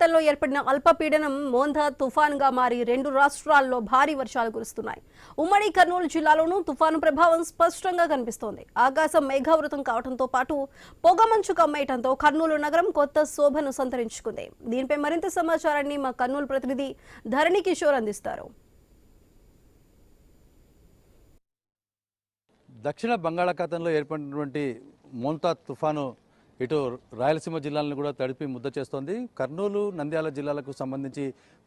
బంగాళాఖాతంలో ఏర్పడిన అల్పపీడనం మోందా తుఫాన్గా మారి 2 రాష్ట్రాల్లో భారీ వర్షాలు కురుస్తున్నాయి. ఉమ్మడి కర్నూలు జిల్లాలోనూ తుఫాను ప్రభావం స్పష్టంగా కనిపిస్తోంది. ఆకాశం మేఘావృతం కావడంతో పాటు పొగమంచు కమ్మేయడంతో కర్నూలు నగరం కొత్త శోభను సంతరించుకుంది. దీనిపై మరింత సమాచారాన్ని మా కర్నూలు ప్రతినిధి ధరణి కిషోర్ అందిస్తారు. దక్షిణ బంగాళాఖాతంలో ఏర్పడినటువంటి మోంతా తుఫాను ఇటు రాయలసీమ జిల్లాలను కూడా తడిపి ముద్ద చేస్తోంది. కర్నూలు, నంద్యాల జిల్లాలకు సంబంధించి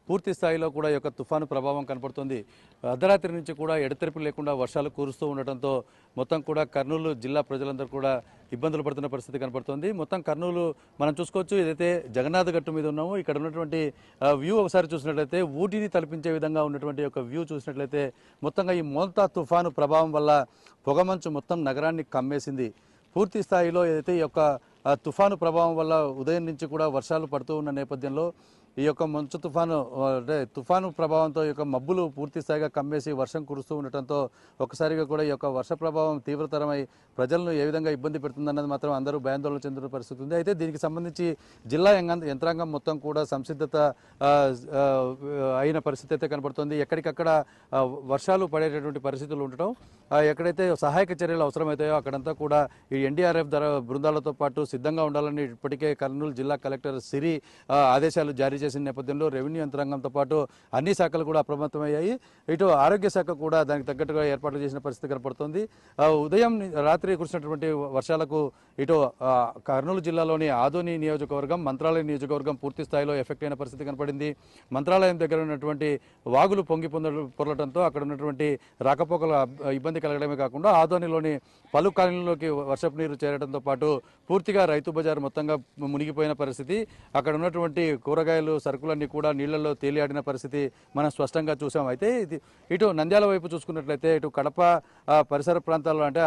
పూర్తి స్థాయిలో కూడా ఈ యొక్క తుఫాను ప్రభావం కనపడుతోంది. అర్ధరాత్రి నుంచి కూడా ఎడతెరిపి లేకుండా వర్షాలు కురుస్తూ ఉండటంతో మొత్తం కూడా కర్నూలు జిల్లా ప్రజలందరూ కూడా ఇబ్బందులు పడుతున్న పరిస్థితి కనపడుతోంది. మొత్తం కర్నూలు మనం చూసుకోవచ్చు. ఏదైతే జగన్నాథ్ గట్టు మీద ఉన్నామో ఇక్కడ ఉన్నటువంటి వ్యూ ఒకసారి చూసినట్లయితే ఊటీని తలపించే విధంగా ఉన్నటువంటి ఒక వ్యూ చూసినట్లయితే మొత్తంగా ఈ మోంతా తుఫాను ప్రభావం వల్ల పొగమంచు మొత్తం నగరాన్ని కమ్మేసింది. పూర్తి స్థాయిలో ఏదైతే ఈ యొక్క తుఫాను ప్రభావం వల్ల ఉదయం నుంచి కూడా వర్షాలు పడుతూ ఉన్న నేపథ్యంలో ఈ యొక్క మంచు తుఫాను అంటే తుఫాను ప్రభావంతో ఈ యొక్క మబ్బులు పూర్తి స్థాయిగా కమ్మేసి వర్షం కురుస్తూ ఉండటంతో ఒకసారిగా కూడా ఈ యొక్క వర్ష ప్రభావం తీవ్రతరమై ప్రజలను ఏ విధంగా ఇబ్బంది పెడుతుందన్నది మాత్రం అందరూ భయాందోళన చెందుతున్న పరిస్థితి ఉంది. అయితే దీనికి సంబంధించి జిల్లా యంత్రాంగం మొత్తం కూడా సంసిద్ధత అయిన పరిస్థితి అయితే కనబడుతుంది. ఎక్కడికక్కడ వర్షాలు పడేటటువంటి పరిస్థితులు ఉండటం, ఎక్కడైతే సహాయక చర్యలు అవసరమవుతాయో అక్కడంతా కూడా ఈ ఎన్డీఆర్ఎఫ్ బృందాలతో పాటు సిద్ధంగా ఉండాలని ఇప్పటికే కర్నూలు జిల్లా కలెక్టర్ సిరి ఆదేశాలు జారీ చేసిన నేపథ్యంలో రెవెన్యూ యంత్రాంగంతో పాటు అన్ని శాఖలు కూడా అప్రమత్తమయ్యాయి. ఇటు ఆరోగ్య శాఖ కూడా దానికి తగ్గట్టుగా ఏర్పాట్లు చేసిన పరిస్థితి కనపడుతుంది. ఉదయం రాత్రి కురిసినటువంటి వర్షాలకు ఇటు కర్నూలు జిల్లాలోని ఆదోని నియోజకవర్గం, మంత్రాలయం నియోజకవర్గం పూర్తి స్థాయిలో ఎఫెక్ట్ అయిన పరిస్థితి కనపడింది. మంత్రాలయం దగ్గర ఉన్నటువంటి వాగులు పొంగి పొరలటంతో అక్కడ ఉన్నటువంటి రాకపోకల ఇబ్బంది కలగడమే కాకుండా ఆదోనిలోని పలు కాలనీలోకి వర్షపు నీరు చేరడంతో పాటు పూర్తిగా రైతు బజార్ మొత్తంగా మునిగిపోయిన పరిస్థితి, అక్కడ ఉన్నటువంటి కూరగాయలు సరుకులన్నీ కూడా నీళ్లలో తేలియాడిన పరిస్థితి మనం స్పష్టంగా చూసాం. అయితే ఇటు నంద్యాల వైపు చూసుకున్నట్లయితే ఇటు కడప పరిసర ప్రాంతాల్లో అంటే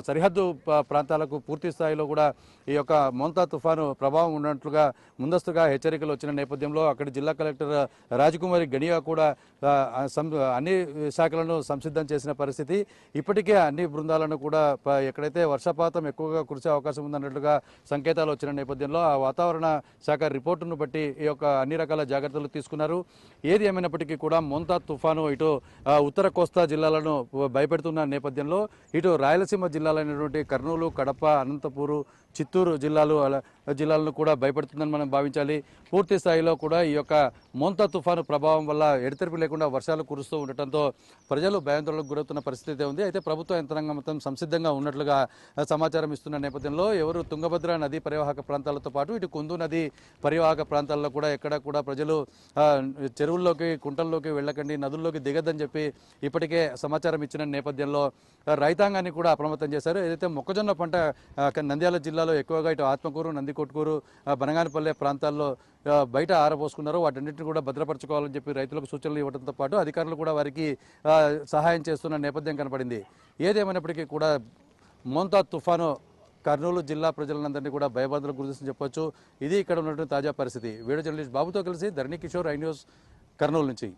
సరిహద్దు ప్రాంతాలకు పూర్తి స్థాయిలో కూడా ఈ యొక్క మోంతా తుఫాను ప్రభావం ఉన్నట్లుగా ముందస్తుగా హెచ్చరికలు వచ్చిన నేపథ్యంలో అక్కడ జిల్లా కలెక్టర్ రాజకుమారి గనియా కూడా అన్ని శాఖలను సంసిద్ధం చేసిన పరిస్థితి. ఇప్పటికే అన్ని బృందాలను కూడా ఎక్కడైతే వర్షపాతం ఎక్కువగా కురిసే అవకాశం ఉందన్నట్లుగా సంకేతాలు వచ్చిన నేపథ్యంలో ఆ వాతావరణ శాఖ రిపోర్టును బట్టి ఈ యొక్క అన్ని రకాల జాగ్రత్తలు తీసుకున్నారు. ఏది ఏమైనప్పటికీ కూడా మోంతా తుఫాను ఇటు ఉత్తర కోస్తా జిల్లాలను భయపెడుతున్న నేపథ్యంలో ఇటు రాయలసీమ జిల్లాలైనటువంటి కర్నూలు, కడప, అనంతపూరు, చిత్తూరు జిల్లాలను కూడా భయపడుతుందని మనం భావించాలి. పూర్తి స్థాయిలో కూడా ఈ యొక్క మోంతా తుఫాను ప్రభావం వల్ల ఎడతెరిపి లేకుండా వర్షాలు కురుస్తూ ఉండటంతో ప్రజలు భయాందోళనకు గురవుతున్న పరిస్థితి ఉంది. అయితే ప్రభుత్వ యంత్రాంగం మొత్తం సంసిద్ధంగా ఉన్నట్లుగా సమాచారం ఇస్తున్న నేపథ్యంలో ఎవరు తుంగభద్ర నదీ పరివాహక ప్రాంతాలతో పాటు ఇటు కుందు నది పరివాహక ప్రాంతాల్లో కూడా ఎక్కడ కూడా ప్రజలు చెరువుల్లోకి, కుంటల్లోకి వెళ్ళకండి, నదుల్లోకి దిగద్దని చెప్పి ఇప్పటికే సమాచారం ఇచ్చిన నేపథ్యంలో రైతాంగాన్ని కూడా అప్రమత్తం చేశారు. ఏదైతే మొక్కజొన్న పంట నంద్యాల జిల్లాలో ఎక్కువగా ఇటు ఆత్మకూరు, నందికొట్కూరు, బనగానపల్లె ప్రాంతాల్లో బయట ఆరబోసుకున్నారు, వాటన్నిటిని కూడా భద్రపరచుకోవాలని చెప్పి రైతులకు సూచనలు ఇవ్వడంతో పాటు అధికారులు కూడా వారికి సహాయం చేస్తున్న నేపథ్యం కనపడింది. ఏదేమైనప్పటికీ కూడా మోంతా తుఫాను కర్నూలు జిల్లా ప్రజలందరినీ కూడా భయబాధలకు గురిస్తుందని చెప్పొచ్చు. ఇది ఇక్కడ ఉన్నటువంటి తాజా పరిస్థితి. వీడియో జర్నలిస్ట్ బాబుతో కలిసి ధరణి కిషోర్, ఐ న్యూస్, కర్నూలు నుంచి.